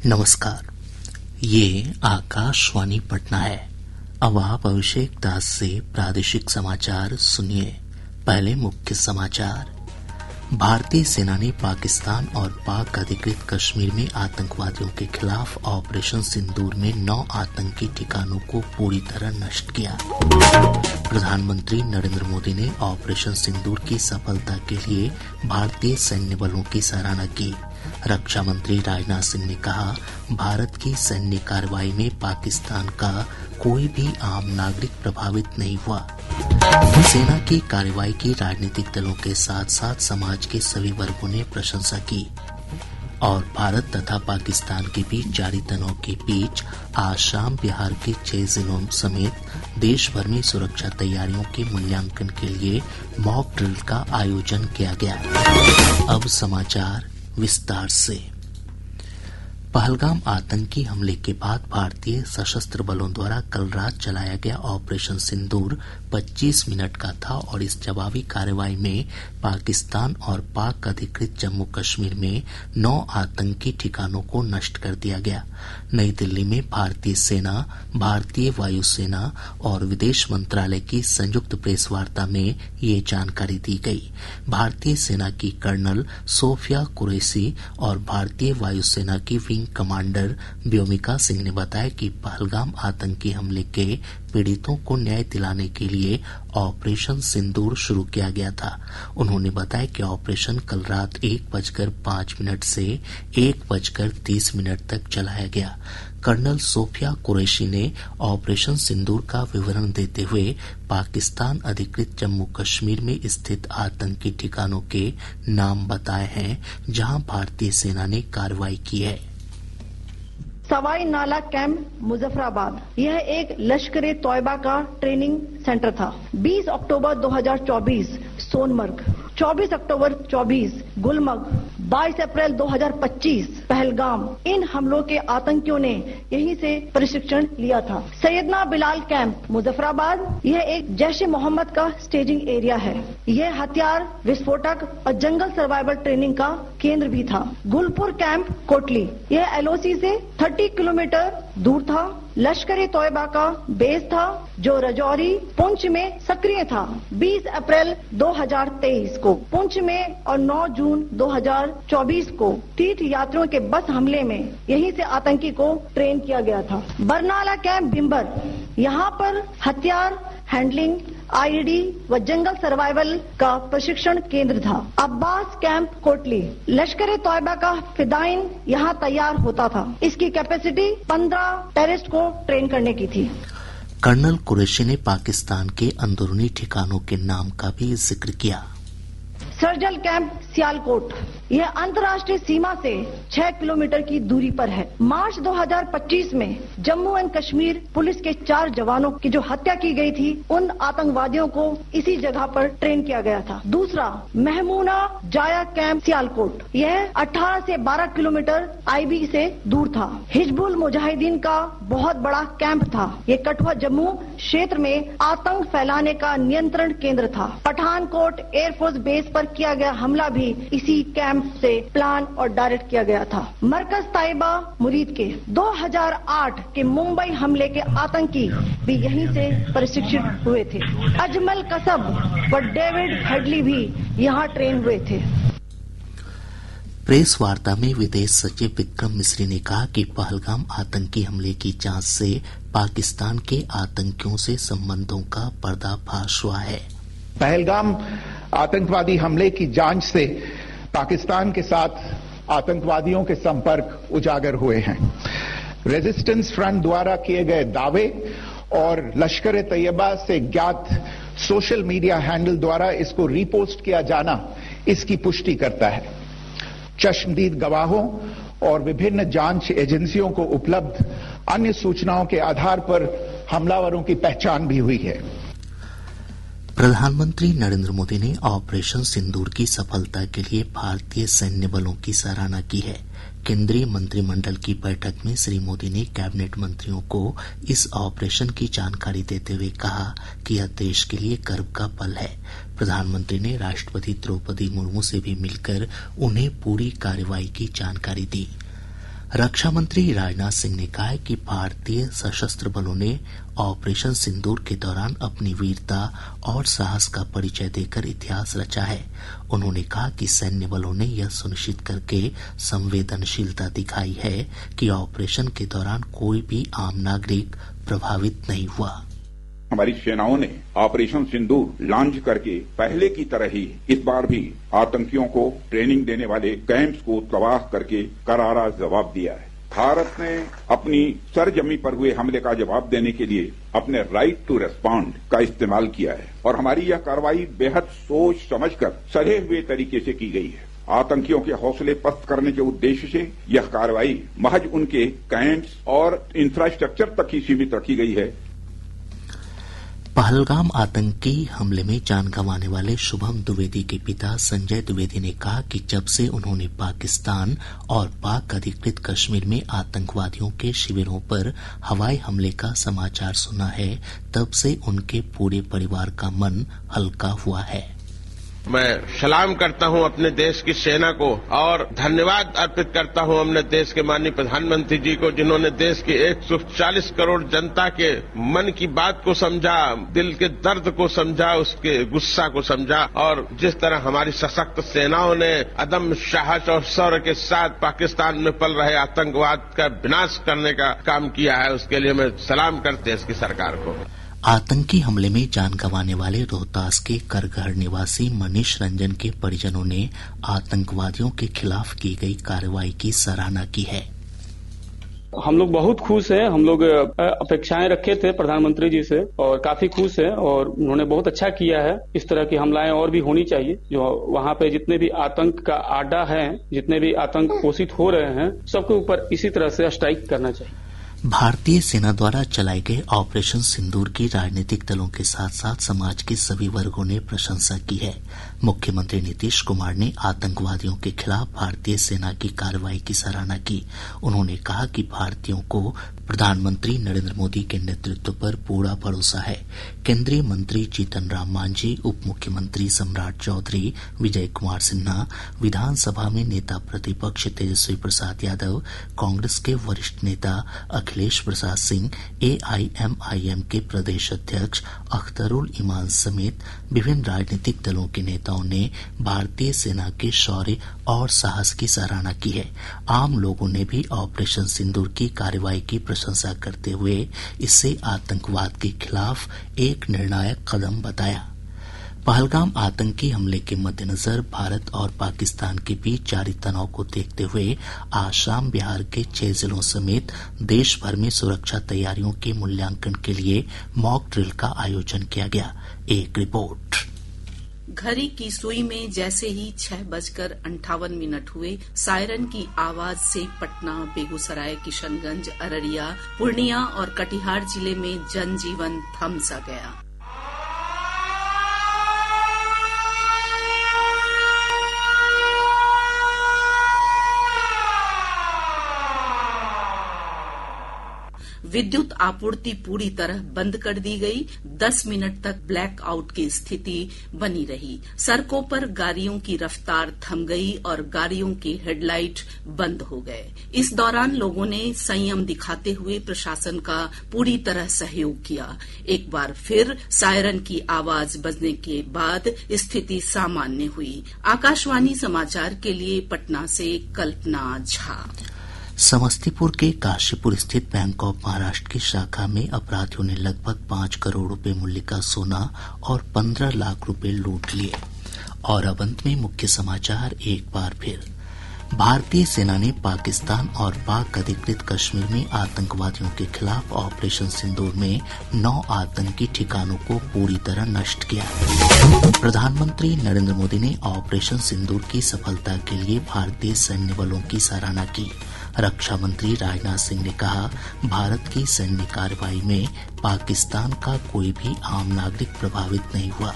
नमस्कार, ये आकाशवाणी पटना है। अब आप अभिषेक दास से प्रादेशिक समाचार सुनिए। पहले मुख्य समाचार। भारतीय सेना ने पाकिस्तान और पाक अधिकृत कश्मीर में आतंकवादियों के खिलाफ ऑपरेशन सिंदूर में 9 आतंकी ठिकानों को पूरी तरह नष्ट किया। प्रधानमंत्री नरेंद्र मोदी ने ऑपरेशन सिंदूर की सफलता के लिए भारतीय सैन्य बलों की सराहना की। रक्षा मंत्री राजनाथ सिंह ने कहा, भारत की सैन्य कार्रवाई में पाकिस्तान का कोई भी आम नागरिक प्रभावित नहीं हुआ। सेना की कार्रवाई की राजनीतिक दलों के साथ साथ समाज के सभी वर्गों ने प्रशंसा की। और भारत तथा पाकिस्तान के बीच जारी तनाव के बीच आज शाम बिहार के 6 जिलों समेत देश भर में सुरक्षा तैयारियों के मूल्यांकन के लिए मॉक ड्रिल का आयोजन किया गया। अब समाचार विस्तार से। पहलगाम आतंकी हमले के बाद भारतीय सशस्त्र बलों द्वारा कल रात चलाया गया ऑपरेशन सिंदूर 25 मिनट का था और इस जवाबी कार्रवाई में पाकिस्तान और पाक अधिकृत जम्मू कश्मीर में 9 आतंकी ठिकानों को नष्ट कर दिया गया। नई दिल्ली में भारतीय सेना, भारतीय वायुसेना और विदेश मंत्रालय की संयुक्त प्रेस वार्ता में ये जानकारी दी गई। भारतीय सेना की कर्नल सोफिया कुरैशी और भारतीय वायुसेना की विंग कमांडर व्योमिका सिंह ने बताया कि पहलगाम आतंकी हमले के पीड़ितों को न्याय दिलाने के लिए ऑपरेशन सिंदूर शुरू किया गया था। उन्होंने बताया कि ऑपरेशन कल रात 1:05 से 1:30 तक चलाया गया। कर्नल सोफिया कुरैशी ने ऑपरेशन सिंदूर का विवरण देते हुए पाकिस्तान अधिकृत जम्मू कश्मीर में स्थित आतंकी ठिकानों के नाम बताए हैं जहां भारतीय सेना ने कार्रवाई की है। सवाई नाला कैंप मुजफ्फराबाद, यह एक लश्कर-ए तौयबा का ट्रेनिंग सेंटर था। 20 अक्टूबर 2024 सोनमर्ग, 24 अक्टूबर 24 गुलमर्ग, 22 अप्रैल 2025 पहलगाम, इन हमलों के आतंकियों ने यहीं से प्रशिक्षण लिया था। सैयदना बिलाल कैंप मुजफ्फराबाद, यह एक जैश ए मोहम्मद का स्टेजिंग एरिया है। यह हथियार, विस्फोटक और जंगल सर्वाइवल ट्रेनिंग का केंद्र भी था। गुलपुर कैंप कोटली, यह एलओसी से 30 किलोमीटर दूर था। लश्कर-ए तौयबा का बेस था जो रजौरी, पुंछ में सक्रिय था। 20 अप्रैल 2023 को पुंछ में और 9 जून 2024 को तीर्थ यात्रियों के बस हमले में यहीं से आतंकी को ट्रेन किया गया था। बरनाला कैंप भिम्बर, यहाँ पर हथियार हैंडलिंग, आईईडी व जंगल सर्वाइवल का प्रशिक्षण केंद्र था। अब्बास कैंप कोटली, लश्कर-ए तौयबा का फिदाइन यहाँ तैयार होता था। इसकी कैपेसिटी 15 टेररिस्ट को ट्रेन करने की थी। कर्नल कुरैशी ने पाकिस्तान के अंदरूनी ठिकानों के नाम का भी जिक्र किया। सर्जल कैंप सियालकोट, यह अंतर्राष्ट्रीय सीमा से 6 किलोमीटर की दूरी पर है। मार्च 2025 में जम्मू एंड कश्मीर पुलिस के 4 जवानों की जो हत्या की गई थी, उन आतंकवादियों को इसी जगह पर ट्रेन किया गया था। दूसरा, महमूना जाया कैंप सियालकोट, यह 18 से 12 किलोमीटर आईबी से दूर था। हिजबुल मुजाहिदीन का बहुत बड़ा कैंप था। ये कठुआ जम्मू क्षेत्र में आतंक फैलाने का नियंत्रण केंद्र था। पठानकोट एयरफोर्स बेस पर किया गया हमला भी इसी कैंप से प्लान और डायरेक्ट किया गया था। मरकज ताइबा मुरीद के 2008 के मुंबई हमले के आतंकी भी यहीं से प्रशिक्षित हुए थे। अजमल कसब व डेविड हेडली भी यहाँ ट्रेन हुए थे। प्रेस वार्ता में विदेश सचिव विक्रम मिस्री ने कहा कि पहलगाम आतंकी हमले की जांच से पाकिस्तान के आतंकियों से संबंधों का पर्दाफाश हुआ है। पहलगाम आतंकवादी हमले की जांच से पाकिस्तान के साथ आतंकवादियों के संपर्क उजागर हुए हैं। रेजिस्टेंस फ्रंट द्वारा किए गए दावे और लश्कर-ए तैयबा से ज्ञात सोशल मीडिया हैंडल द्वारा इसको रीपोस्ट किया जाना इसकी पुष्टि करता है। चश्मदीद गवाहों और विभिन्न जांच एजेंसियों को उपलब्ध अन्य सूचनाओं के आधार पर हमलावरों की पहचान भी हुई है। प्रधानमंत्री नरेंद्र मोदी ने ऑपरेशन सिंदूर की सफलता के लिए भारतीय सैन्य बलों की सराहना की है। केंद्रीय मंत्रिमंडल की बैठक में श्री मोदी ने कैबिनेट मंत्रियों को इस ऑपरेशन की जानकारी देते हुए कहा कि यह देश के लिए गर्व का पल है। प्रधानमंत्री ने राष्ट्रपति द्रौपदी मुर्मू से भी मिलकर उन्हें पूरी कार्रवाई की जानकारी दी। रक्षा मंत्री राजनाथ सिंह ने कहा है कि भारतीय सशस्त्र बलों ने ऑपरेशन सिंदूर के दौरान अपनी वीरता और साहस का परिचय देकर इतिहास रचा है। उन्होंने कहा कि सैन्य बलों ने यह सुनिश्चित करके संवेदनशीलता दिखाई है कि ऑपरेशन के दौरान कोई भी आम नागरिक प्रभावित नहीं हुआ। हमारी सेनाओं ने ऑपरेशन सिंदूर लॉन्च करके पहले की तरह ही इस बार भी आतंकियों को ट्रेनिंग देने वाले कैंप्स को तबाह करके करारा जवाब दिया है। भारत ने अपनी सरजमी पर हुए हमले का जवाब देने के लिए अपने राइट टू रेस्पॉन्ड का इस्तेमाल किया है और हमारी यह कार्रवाई बेहद सोच समझकर सधे हुए तरीके से की गई है। आतंकियों के हौसले पस्त करने के उद्देश्य से यह कार्रवाई महज उनके कैंप्स और इंफ्रास्ट्रक्चर तक ही सीमित रखी गई है। पहलगाम आतंकी हमले में जान गंवाने वाले शुभम द्विवेदी के पिता संजय द्विवेदी ने कहा कि जब से उन्होंने पाकिस्तान और पाक अधिकृत कश्मीर में आतंकवादियों के शिविरों पर हवाई हमले का समाचार सुना है, तब से उनके पूरे परिवार का मन हल्का हुआ है। मैं सलाम करता हूं अपने देश की सेना को और धन्यवाद अर्पित करता हूं अपने देश के माननीय प्रधानमंत्री जी को, जिन्होंने देश की 140 करोड़ जनता के मन की बात को समझा, दिल के दर्द को समझा, उसके गुस्सा को समझा और जिस तरह हमारी सशक्त सेनाओं ने अदम्य साहस और शौर्य के साथ पाकिस्तान में पल रहे आतंकवाद का विनाश करने का काम किया है, उसके लिए मैं सलाम करते देश की सरकार को। आतंकी हमले में जान गंवाने वाले रोहतास के करगहर निवासी मनीष रंजन के परिजनों ने आतंकवादियों के खिलाफ की गई कार्रवाई की सराहना की है। हम लोग बहुत खुश हैं। हम लोग अपेक्षाएं रखे थे प्रधानमंत्री जी से और काफी खुश हैं और उन्होंने बहुत अच्छा किया है। इस तरह की हमलाएं और भी होनी चाहिए। जो वहां पे जितने भी आतंक का आड्डा है, जितने भी आतंक पोषित हो रहे हैं, सबके ऊपर इसी तरह से स्ट्राइक करना चाहिए। भारतीय सेना द्वारा चलाए गए ऑपरेशन सिंदूर की राजनीतिक दलों के साथ साथ समाज के सभी वर्गों ने प्रशंसा की है। मुख्यमंत्री नीतीश कुमार ने आतंकवादियों के खिलाफ भारतीय सेना की कार्रवाई की सराहना की। उन्होंने कहा कि भारतीयों को प्रधानमंत्री नरेंद्र मोदी के नेतृत्व पर पूरा भरोसा है। केंद्रीय मंत्री जीतन राम मांझी, उप मुख्यमंत्री सम्राट चौधरी, विजय कुमार सिन्हा, विधानसभा में नेता प्रतिपक्ष तेजस्वी प्रसाद यादव, कांग्रेस के वरिष्ठ नेता अखिलेश प्रसाद सिंह, एआईएमआईएम के प्रदेश अध्यक्ष अख्तरुल ईमान समेत विभिन्न राजनीतिक दलों के नेताओं ने भारतीय सेना के शौर्य और साहस की सराहना की है। आम लोगों ने भी ऑपरेशन सिंदूर की कार्रवाई की प्रशंसा करते हुए इसे आतंकवाद के खिलाफ एक निर्णायक कदम बताया। पहलगाम आतंकी हमले के मद्देनजर भारत और पाकिस्तान के बीच जारी तनाव को देखते हुए आज शाम बिहार के 6 जिलों समेत देश भर में सुरक्षा तैयारियों के मूल्यांकन के लिए मॉक ड्रिल का आयोजन किया गया। एक रिपोर्ट। घड़ी की सुई में जैसे ही 6:58 हुए, सायरन की आवाज से पटना, बेगूसराय, किशनगंज, अररिया, पूर्णिया और कटिहार जिले में जनजीवन थम सा गया। विद्युत आपूर्ति पूरी तरह बंद कर दी गई। 10 मिनट तक ब्लैक आउट की स्थिति बनी रही। सड़कों पर गाड़ियों की रफ्तार थम गई और गाड़ियों के हेडलाइट बंद हो गए। इस दौरान लोगों ने संयम दिखाते हुए प्रशासन का पूरी तरह सहयोग किया। एक बार फिर सायरन की आवाज बजने के बाद स्थिति सामान्य हुई। आकाशवाणी समाचार के लिए पटना से कल्पना झा। समस्तीपुर के काशीपुर स्थित बैंक ऑफ महाराष्ट्र की शाखा में अपराधियों ने लगभग 5 करोड़ रुपए मूल्य का सोना और 15 लाख रुपए लूट लिए। और अब अंत में मुख्य समाचार एक बार फिर। भारतीय सेना ने पाकिस्तान और पाक अधिकृत कश्मीर में आतंकवादियों के खिलाफ ऑपरेशन सिंदूर में 9 आतंकी ठिकानों को पूरी तरह नष्ट किया। प्रधानमंत्री नरेंद्र मोदी ने ऑपरेशन सिंदूर की सफलता के लिए भारतीय सैन्य बलों की सराहना की। रक्षा मंत्री राजनाथ सिंह ने कहा, भारत की सैन्य कार्रवाई में पाकिस्तान का कोई भी आम नागरिक प्रभावित नहीं हुआ।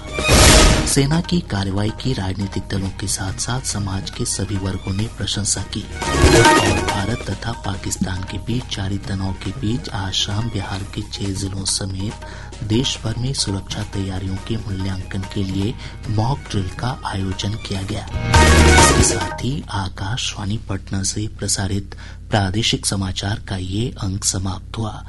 सेना की कार्रवाई की राजनीतिक दलों के साथ साथ समाज के सभी वर्गों ने प्रशंसा की। और भारत तथा पाकिस्तान के बीच जारी तनाव के बीच आज शाम बिहार के 6 जिलों समेत देश भर में सुरक्षा तैयारियों के मूल्यांकन के लिए मॉक ड्रिल का आयोजन किया गया। इसके साथ ही आकाशवाणी पटना से प्रसारित प्रादेशिक समाचार का ये अंक समाप्त हुआ।